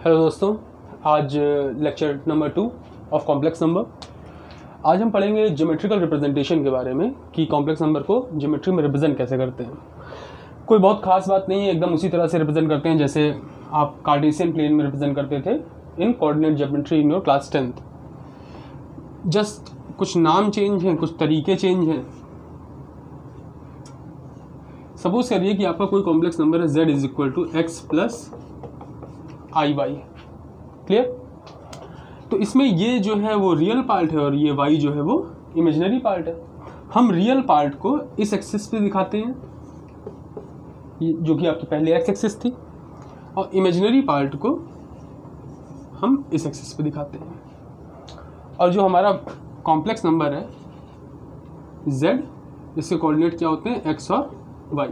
Hello दोस्तों, आज lecture number 2 of complex number. आज हम पढ़ेंगे ज्योमेट्रिकल रिप्रेजेंटेशन के बारे में कि कॉम्प्लेक्स नंबर को ज्योमेट्री में रिप्रेजेंट कैसे करते हैं। कोई बहुत खास बात नहीं है, एकदम उसी तरह से रिप्रेजेंट करते हैं जैसे आप कार्टेशियन प्लेन में रिप्रेजेंट करते थे इन coordinate geometry in your class 10th। Just कुछ नाम चेंज हैं, कुछ तरीके चेंज हैं। सपोज करिए कि आपका कोई कॉम्प्लेक्स नंबर है z is equal to x plus i y. Clear? तो इसमें ये जो है वो रियल पार्ट है और ये y जो है वो इमेजिनरी पार्ट है। हम रियल पार्ट को इस एक्सिस पे दिखाते हैं जो कि आपकी पहले एक्स एक्सिस थी, और इमेजिनरी पार्ट को हम इस एक्सिस पे दिखाते हैं। और जो हमारा कॉम्प्लेक्स नंबर है z, इसके कोऑर्डिनेट क्या होते हैं x और y।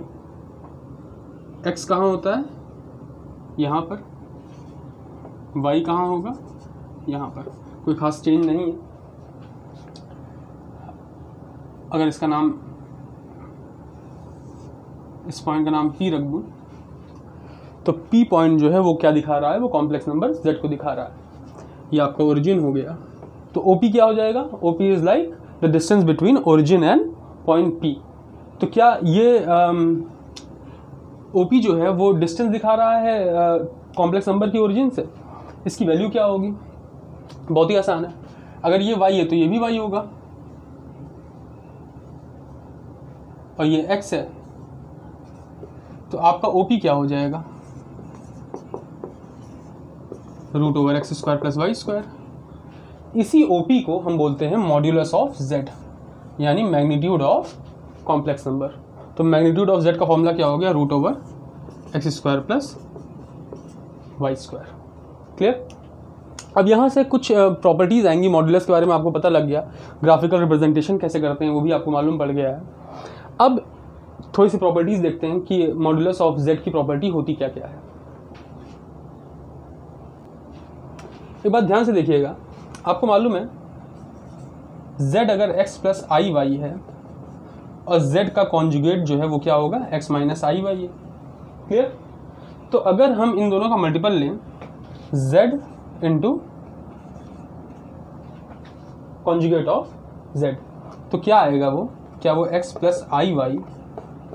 x कहाँ होता है? यहाँ पर। y कहाँ होगा? यहाँ पर। कोई खास चेंज नहीं है। अगर इसका नाम, इस पॉइंट का नाम P रख दूँ तो P पॉइंट जो है वो क्या दिखा रहा है? वो कॉम्प्लेक्स नंबर z को दिखा रहा है। ये आपका ओरिजिन हो गया। तो OP क्या हो जाएगा? OP is like the distance between origin and point P। तो क्या ये OP जो है वो डिस्टेंस दिखा रहा है कॉम्प्लेक्स नंबर की ओरिजिन से? इसकी वैल्यू क्या होगी? बहुत ही आसान है। अगर ये y है तो ये भी y होगा, और ये x है तो आपका OP क्या हो जाएगा? Root over x square plus y square. इसी OP को हम बोलते हैं मॉड्यूलस ऑफ z, यानी मैग्नीट्यूड ऑफ कॉम्प्लेक्स नंबर। तो मैग्नीट्यूड ऑफ z का फॉर्मूला क्या हो गया? Root over x square plus y square. Clear? अब यहाँ से कुछ प्रॉपर्टीज़ आएंगी मॉड्यूलस के बारे में, आपको पता लग गया। ग्राफिकल रिप्रेजेंटेशन कैसे करते हैं वो भी आपको मालूम पड़ गया है। अब थोड़ी सी प्रॉपर्टीज़ देखते हैं कि मॉड्यूलस ऑफ z की प्रॉपर्टी होती क्या क्या है। एक बात ध्यान से देखिएगा, आपको मालूम है z अगर x प्लस आई वाई है और z का कॉन्जुगेट जो है वो क्या होगा? x माइनस आई वाई है। क्लियर? तो अगर हम इन दोनों का मल्टीपल लें z into conjugate of z, तो क्या आएगा वो? क्या वो x plus i y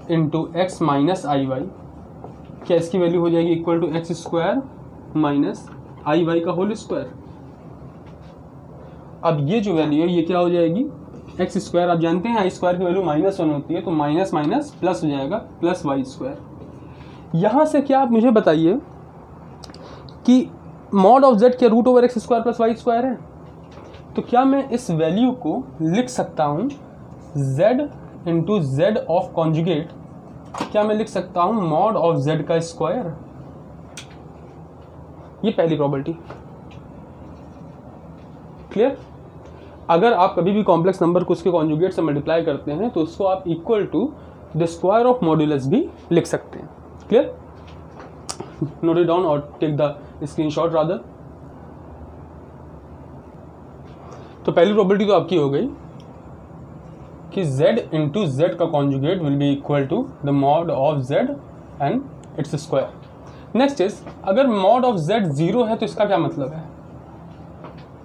into x minus i y, क्या इसकी वैल्यू हो जाएगी equal to x square minus i y का होल स्क्वायर। अब ये जो वैल्यू है ये क्या हो जाएगी? एक्स स्क्वायर, आप जानते हैं आई स्क्वायर की वैल्यू -1 होती है, तो माइनस माइनस प्लस हो जाएगा प्लस वाई स्क्वायर। यहाँ से क्या आप मुझे बताइए कि मॉड ऑफ z के root over x square plus y square है, तो क्या मैं इस वैल्यू को लिख सकता हूँ z into Z of conjugate? क्या मैं लिख सकता हूँ मॉड ऑफ z का स्क्वायर? ये पहली प्रॉपर्टी। क्लियर? अगर आप कभी भी कॉम्प्लेक्स नंबर को उसके कॉन्जुगेट से मल्टीप्लाई करते हैं तो उसको आप equal to the square of modulus भी लिख सकते हैं। क्लियर? नोट इट डाउन और टेक द स्क्रीनशॉट रादर। तो पहली प्रॉपर्टी तो आपकी हो गई कि z इंटू जेड का conjugate will be equal to the mod of z and it's square. Next is, अगर मॉड ऑफ z 0 है तो इसका क्या मतलब है?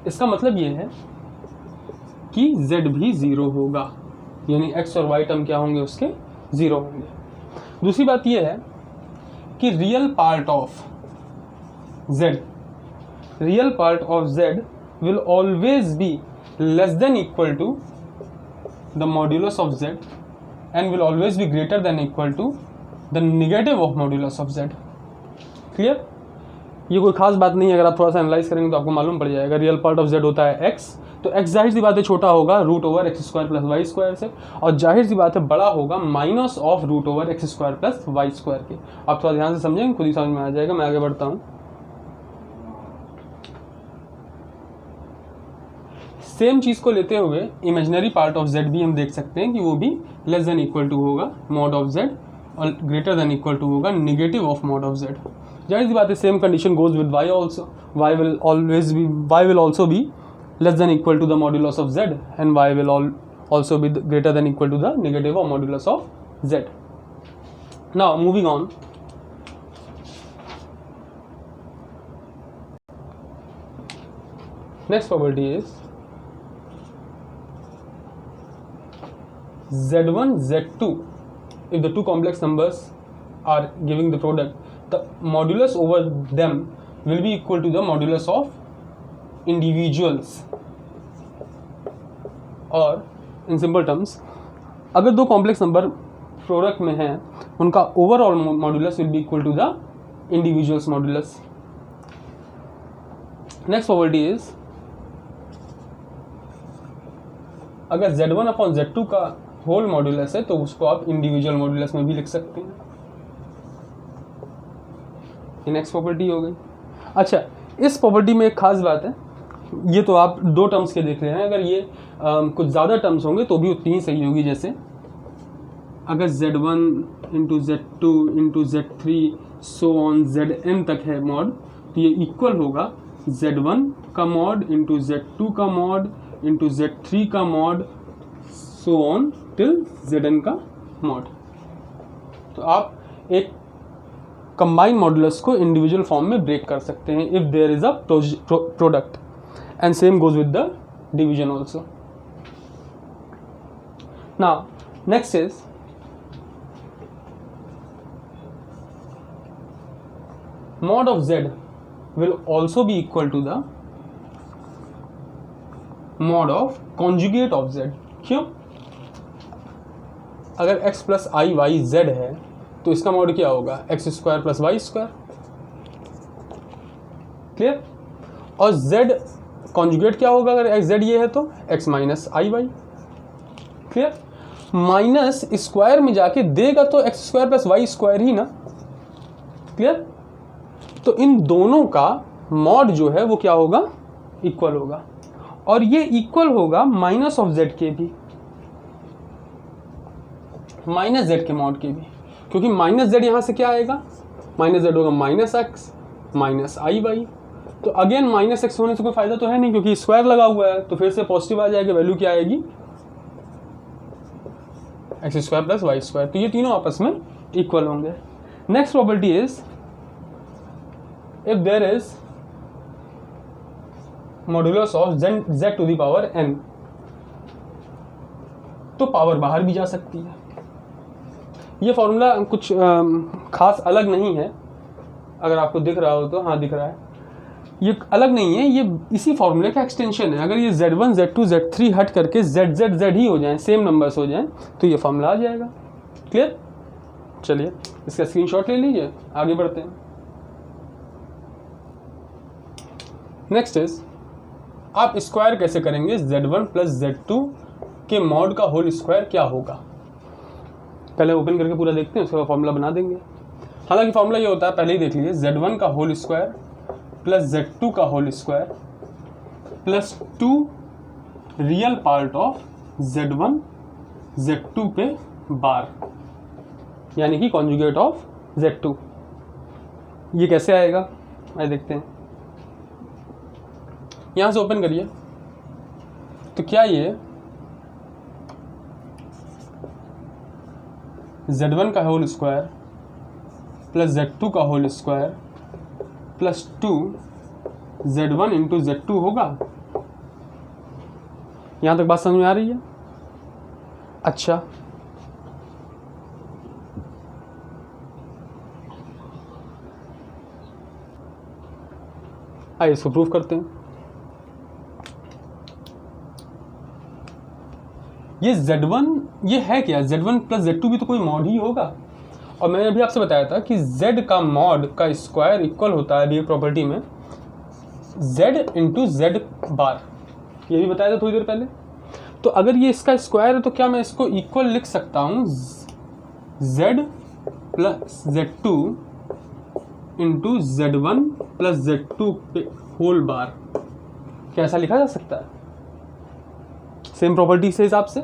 इसका मतलब ये है कि z भी 0 होगा, यानी x और y टर्म क्या होंगे? उसके 0 होंगे। दूसरी बात ये है कि real part of z will always be less than equal to the modulus of z and will always be greater than equal to the negative of modulus of z। Clear? ये कोई खास बात नहीं है, अगर आप थोड़ा सा एनालाइज करेंगे तो आपको मालूम पड़ जाएगा। रियल पार्ट ऑफ z होता है x, तो x जाहिर सी बात है छोटा होगा root over x square plus y square से, और जाहिर सी बात है बड़ा होगा minus of root over x square plus y square के। आप थोड़ा ध्यान से समझेंगे, खुद ही समझ में आ जाएगा। मैं आगे बढ़ता हूँ। सेम चीज़ को लेते हुए इमेजिनरी पार्ट ऑफ z भी हम देख सकते हैं कि वो भी लेस देन इक्वल टू होगा मॉड ऑफ z और ग्रेटर देन इक्वल टू होगा negative of mod of z। जाहिर सी बात है same condition goes with y also. y will also be less than equal to the modulus of z and y will also be greater than equal to the negative of modulus of z. Now moving on, next property is Z1 Z2 if the two complex numbers are giving the product, the modulus over them will be equal to the modulus of individuals. और in simple terms, अगर दो complex number product में हैं उनका overall modulus will be equal to the individuals modulus. Next property is अगर Z1 upon Z2 का whole modulus है तो उसको आप इंडिविजुअल मॉड्यूलस में भी लिख सकते हैं. ये नेक्स्ट प्रॉपर्टी हो गई. अच्छा, इस प्रॉपर्टी में एक खास बात है, ये तो आप दो टर्म्स के देख रहे हैं, अगर ये कुछ ज़्यादा टर्म्स होंगे तो भी उतनी ही सही होगी. जैसे अगर Z1 into Z2 into Z3 so on Zn तक है मॉड, तो ये इक्वल होगा Z1 का मॉड इंटू Z2 का मॉड इंटू Z3 का mod so on till Zn का मॉड. तो आप एक कंबाइंड मॉडुलस को इंडिविजुअल फॉर्म में ब्रेक कर सकते हैं if there is a product, and same goes with the division also. Now next is mod of Z will also be equal to the mod of conjugate of Z. क्यों? अगर x plus i y z है तो इसका mod क्या होगा? X square plus y square. Clear? और z conjugate क्या होगा अगर x z ये है तो x minus i y. Clear? Minus square में जाके देगा तो x square plus y square ही ना. क्लियर? तो इन दोनों का मॉड जो है वो क्या होगा? इक्वल होगा. और ये इक्वल होगा माइनस ऑफ z के भी, माइनस z के मॉड के भी, क्योंकि माइनस z यहाँ से क्या आएगा? माइनस z होगा minus x minus i Y. तो अगेन माइनस एक्स होने से कोई फायदा तो है नहीं क्योंकि स्क्वायर लगा हुआ है, तो फिर से पॉजिटिव आ जाएगा. वैल्यू क्या आएगी? X square plus y square. तो ये तीनों आपस में इक्वल होंगे. Next property is if there is modulus of z to the power n, तो पावर बाहर भी जा सकती है. ये फॉर्मूला कुछ खास अलग नहीं है, अगर आपको दिख रहा हो तो. हाँ दिख रहा है. ये अलग नहीं है, ये इसी फॉर्मूले का एक्सटेंशन है. अगर ये z1 z2 z3 हट करके z ही हो जाए, सेम नंबर्स हो जाएं, तो ये फॉर्मूला आ जाएगा. क्लियर? चलिए इसका स्क्रीनशॉट ले लीजिए, आगे बढ़ते हैं. नेक्स्ट इज आप स्क्वायर कैसे करेंगे? Z1 प्लस Z2 के मॉड का होल स्क्वायर क्या होगा? पहले ओपन करके पूरा देखते हैं, उसके बाद फॉर्मूला बना देंगे. हालांकि फॉर्मूला ये होता है, पहले ही देख लीजिए, Z1 का होल स्क्वायर प्लस Z2 का whole square plus 2 real part of Z1 Z2 पे बार, यानी कि कॉन्जुगेट ऑफ Z2. ये कैसे आएगा आइए देखते हैं. यहाँ से ओपन करिए तो क्या ये Z1 का होल स्क्वायर प्लस Z2 का whole square plus 2 Z1 into Z2 होगा? यहाँ तक बात समझ में आ रही है? अच्छा, आइए इसको प्रूफ करते हैं. ये Z1 ये है क्या? Z1 प्लस Z2 भी तो कोई मॉड ही होगा. और मैंने अभी आपसे बताया था कि Z का मॉड का स्क्वायर इक्वल होता है अभी एक प्रॉपर्टी में Z इंटू Z बार. ये भी बताया था थोड़ी देर पहले. तो अगर ये इसका स्क्वायर है तो क्या मैं इसको इक्वल लिख सकता हूँ Z plus Z2 into Z1 plus Z2 पे होल बार? कैसा लिखा जा सकता है? सेम प्रॉपर्टी से हिसाब से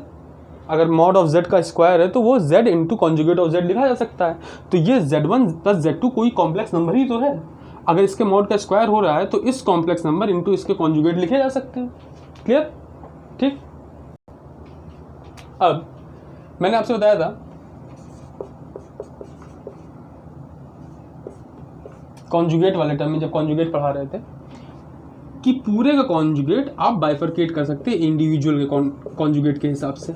अगर मॉड ऑफ Z का स्क्वायर है तो वो Z into conjugate of Z लिखा जा सकता है. तो ये Z1 प्लस Z2 कोई कॉम्प्लेक्स नंबर ही तो है. अगर इसके मॉड का स्क्वायर हो रहा है तो इस कॉम्प्लेक्स नंबर इंटू इसके कॉन्जुगेट लिखे जा सकते हैं. क्लियर? ठीक. अब मैंने आपसे बताया था कॉन्जुगेट वाले टर्म में, जब कॉन्जुगेट पढ़ा रहे थे, कि पूरे का कॉन्जुगेट आप बाइफरकेट कर सकते हैं इंडिविजुअल के कॉन्जुगेट के हिसाब से।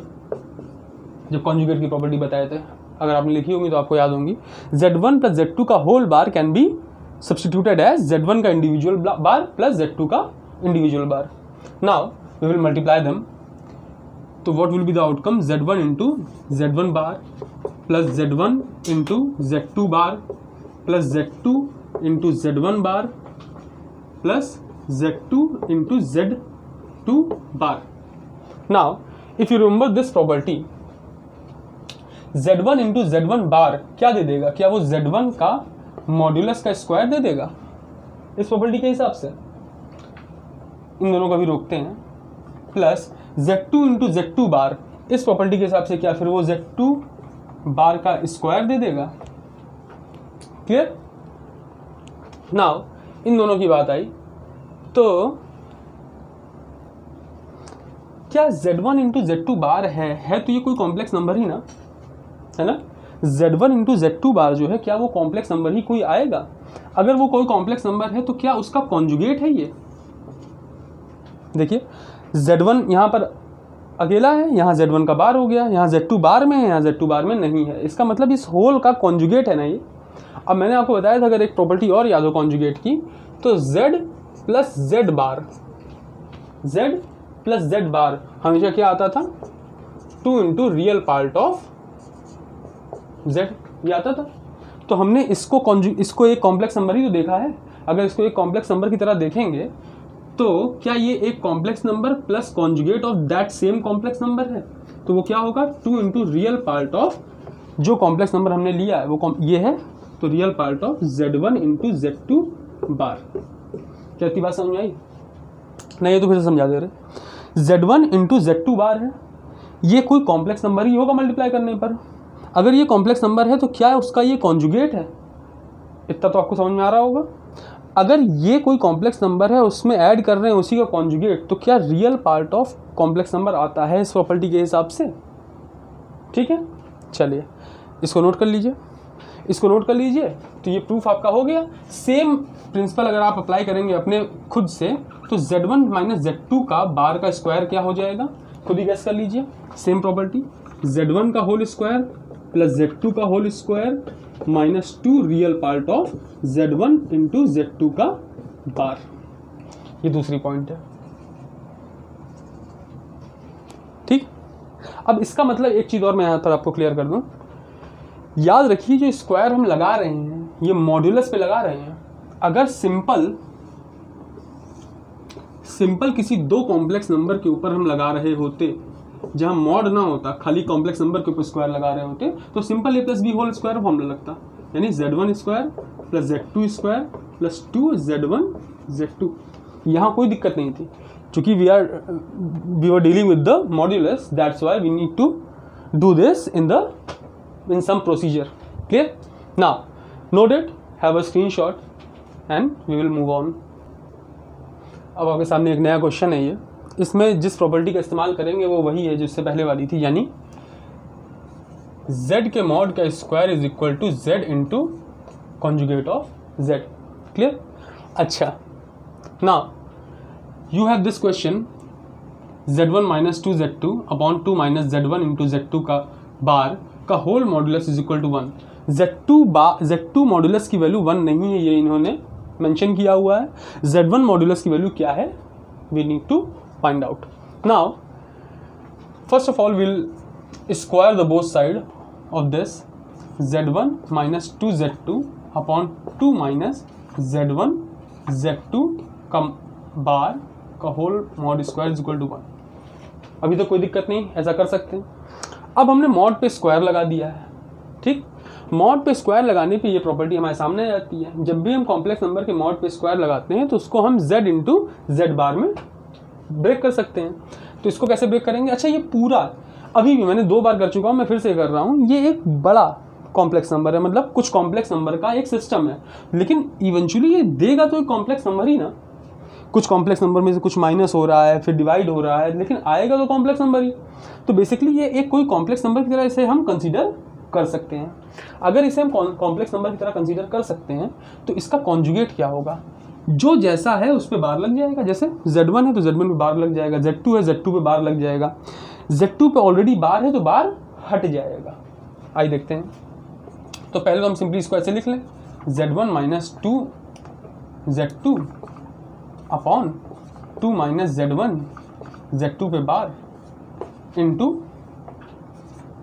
जब कॉन्जुगेट की प्रॉपर्टी बताए थे, अगर आपने लिखी होगी तो आपको याद होंगी, Z1 प्लस Z2 का whole bar can be substituted as Z1 का इंडिविजुअल बार प्लस Z2 का individual bar. Now we will multiply them, तो what will be the outcome, Z1 into Z1 bar plus Z1 into Z2 bar plus Z2 into Z1 bar plus Z2 into Z2 bar. Now, if you remember this property, Z1 into Z1 bar क्या दे देगा? क्या वो Z1 का modulus का square दे देगा इस property के हिसाब से? इन दोनों का भी रोकते हैं। प्लस Z2 into Z2 बार इस प्रॉपर्टी के हिसाब से क्या फिर वो Z2 बार का स्क्वायर दे देगा? क्लियर? नाउ इन दोनों की बात आई तो क्या Z1 इंटू Z2 बार है तो ये कोई कॉम्प्लेक्स नंबर ही ना, है ना। Z1 इंटू Z2 बार जो है, क्या वो कॉम्प्लेक्स नंबर ही कोई आएगा? अगर वो कोई कॉम्प्लेक्स नंबर है तो क्या उसका कॉन्जुगेट है ये? देखिए Z1 यहाँ पर अकेला है, यहाँ Z1 का बार हो गया, यहाँ Z2 बार में है, यहाँ Z2 बार में नहीं है। इसका मतलब इस होल का कॉन्जुगेट है ना ये। अब मैंने आपको बताया था अगर एक प्रॉपर्टी और याद हो कॉन्जुगेट की, तो Z प्लस Z बार, Z प्लस Z बार हमेशा क्या आता था, 2 into real part of Z, ये आता था। तो हमने इसको एक कॉम्प्लेक्स नंबर ही तो देखा है। अगर इसको एक कॉम्प्लेक्स नंबर की तरह देखेंगे तो क्या ये एक complex number plus conjugate of that same complex number है? तो वो क्या होगा, 2 इंटू रियल पार्ट ऑफ जो कॉम्प्लेक्स नंबर हमने लिया है वो ये है, तो real part of Z1 into Z2 बार। क्या इतनी बात समझ में आई? नहीं ये तो फिर से समझा दे रहे। Z1 इंटू Z2 बार है, ये कोई कॉम्प्लेक्स नंबर ही होगा मल्टीप्लाई करने पर। अगर ये कॉम्प्लेक्स नंबर है तो क्या उसका ये कॉन्जुगेट है? इतना तो आपको समझ में आ रहा होगा। अगर ये कोई कॉम्प्लेक्स नंबर है उसमें ऐड कर रहे हैं उसी का कॉन्जुगेट, तो क्या real part of complex number आता है इस प्रॉपर्टी के हिसाब से? ठीक है, चलिए इसको नोट कर लीजिए, इसको नोट कर लीजिए। तो ये प्रूफ आपका हो गया। सेम प्रिंसिपल अगर आप अप्लाई करेंगे अपने खुद से, तो Z1 माइनस Z2 का बार का स्क्वायर क्या हो जाएगा, खुद ही गैस कर लीजिए। सेम प्रॉपर्टी, Z1 का होल स्क्वायर प्लस Z2 का whole square minus 2 real part of Z1 into Z2 का बार। ये दूसरी पॉइंट है। ठीक, अब इसका मतलब एक चीज़ और मैं यहाँ पर आपको क्लियर कर दूँ। याद रखिए जो स्क्वायर हम लगा रहे हैं ये मॉड्यूलस पे लगा रहे हैं। अगर सिंपल किसी दो कॉम्प्लेक्स नंबर के ऊपर हम लगा रहे होते जहां मॉड ना होता, खाली कॉम्प्लेक्स नंबर के ऊपर स्क्वायर लगा रहे होते, तो simple a plus b whole square formula लगता, यानी Z1 square plus Z2 square plus 2 Z1 Z2। यहाँ कोई दिक्कत नहीं थी क्योंकि we were dealing with the modulus, that's why we need to do this in some procedure. Clear? Now note it, have a screenshot and we will move on. अब आपके सामने एक नया क्वेश्चन है ये, इसमें जिस प्रॉपर्टी का इस्तेमाल करेंगे वो वही है जिससे पहले वाली थी, यानी z के मॉड का square is equal to z into conjugate of z। Clear? अच्छा, now you have this question, Z1 minus 2 Z2 upon 2 minus Z1 into Z2 का बार का whole modulus is equal to 1। Z2 modulus की value 1 नहीं है, ये इन्होंने mention किया हुआ है। Z1 मॉडुलस की वैल्यू क्या है, we need to find out. Now first of all will square the both side of this, Z1 minus 2 Z2 upon 2 minus Z1 Z2 का बार का whole mod square is equal to 1। अभी तो कोई दिक्कत नहीं, ऐसा कर सकते हैं। अब हमने मॉड पे स्क्वायर लगा दिया है। ठीक, मॉड पे स्क्वायर लगाने पे ये प्रॉपर्टी हमारे सामने आ जाती है। जब भी हम कॉम्प्लेक्स नंबर के मॉड पे स्क्वायर लगाते हैं तो उसको हम z इंटू जेड बार में ब्रेक कर सकते हैं। तो इसको कैसे ब्रेक करेंगे? अच्छा, ये पूरा अभी भी मैंने 2 बार कर चुका हूँ, मैं फिर से कर रहा हूँ। ये एक बड़ा कॉम्प्लेक्स नंबर है, मतलब कुछ कॉम्प्लेक्स नंबर का एक सिस्टम है, लेकिन इवेंचुअली ये देगा तो एक कॉम्प्लेक्स नंबर ही ना। कुछ कॉम्प्लेक्स नंबर में से कुछ माइनस हो रहा है, फिर डिवाइड हो रहा है, लेकिन आएगा तो कॉम्प्लेक्स नंबर ही। तो बेसिकली ये एक कोई कॉम्प्लेक्स नंबर की तरह इसे हम कंसीडर कर सकते हैं। अगर इसे हम कॉम्प्लेक्स नंबर की तरह कंसीडर कर सकते हैं तो इसका कॉन्जुगेट क्या होगा? जो जैसा है उस पर बार लग जाएगा। जैसे Z1 है तो Z1 पे बार लग जाएगा, Z2 है Z2 पे बार लग जाएगा, Z2 पे ऑलरेडी बार है तो बार हट जाएगा। आइए देखते हैं। तो पहले तो हम सिंपली इसको ऐसे लिख लें, Z1 minus 2 Z2 upon 2 minus Z1 Z2 पे bar into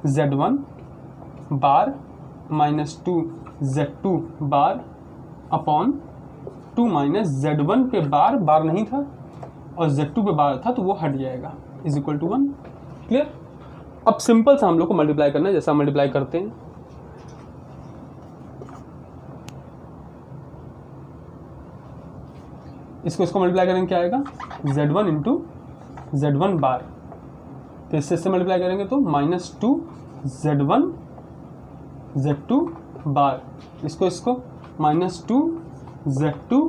Z1 bar minus 2 Z2 bar upon 2 minus Z1 पे बार नहीं था और Z2 पे बार था तो वो हट जाएगा, इज इक्वल टू 1। क्लियर। अब सिंपल सा हम लोग को मल्टीप्लाई करना है, जैसा मल्टीप्लाई करते हैं। इसको मल्टीप्लाई करेंगे क्या आएगा, Z1 इंटू Z1 बार, तो इससे मल्टीप्लाई करेंगे तो माइनस 2 Z1 Z2 बार, इसको minus 2 Z2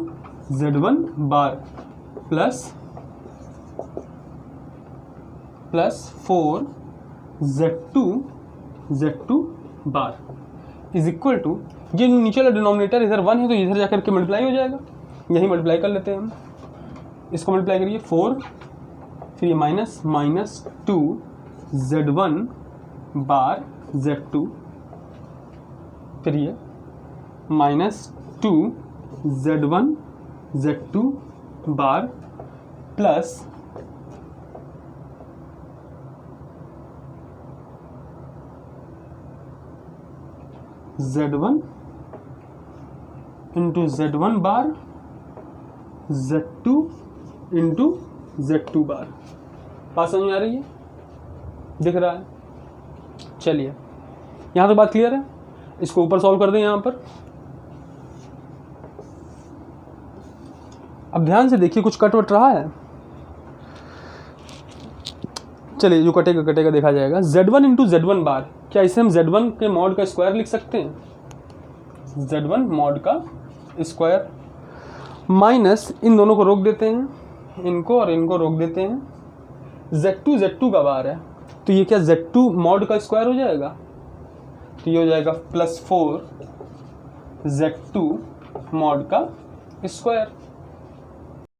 Z1 bar plus 4 Z2 bar is equal to, ये नीचे वाला डिनोमिनेटर इधर 1 है तो इधर जाकर के मल्टीप्लाई हो जाएगा, यही मल्टीप्लाई कर लेते हैं हम। इसको मल्टीप्लाई करिए 4, फिर ये माइनस 2 Z1 बार Z2, फिर ये minus 2 Z1 Z2 bar plus Z1 into Z1 बार Z2 इंटू Z2 बार। बात समझ में आ रही है, दिख रहा है। चलिए यहाँ तो बात क्लियर है। इसको ऊपर सॉल्व कर दें यहाँ पर। अब ध्यान से देखिए कुछ कट वट रहा है, चलिए जो कटेगा देखा जाएगा। Z1 इंटू Z1 बार, क्या इसे हम Z1 के मॉड का स्क्वायर लिख सकते हैं, Z1 मॉड का स्क्वायर, माइनस इन दोनों को रोक देते हैं, इनको और इनको रोक देते हैं, Z2 का बार है तो ये क्या Z2 मॉड का स्क्वायर हो जाएगा, तो ये हो जाएगा +4 Z2 मॉड का स्क्वायर।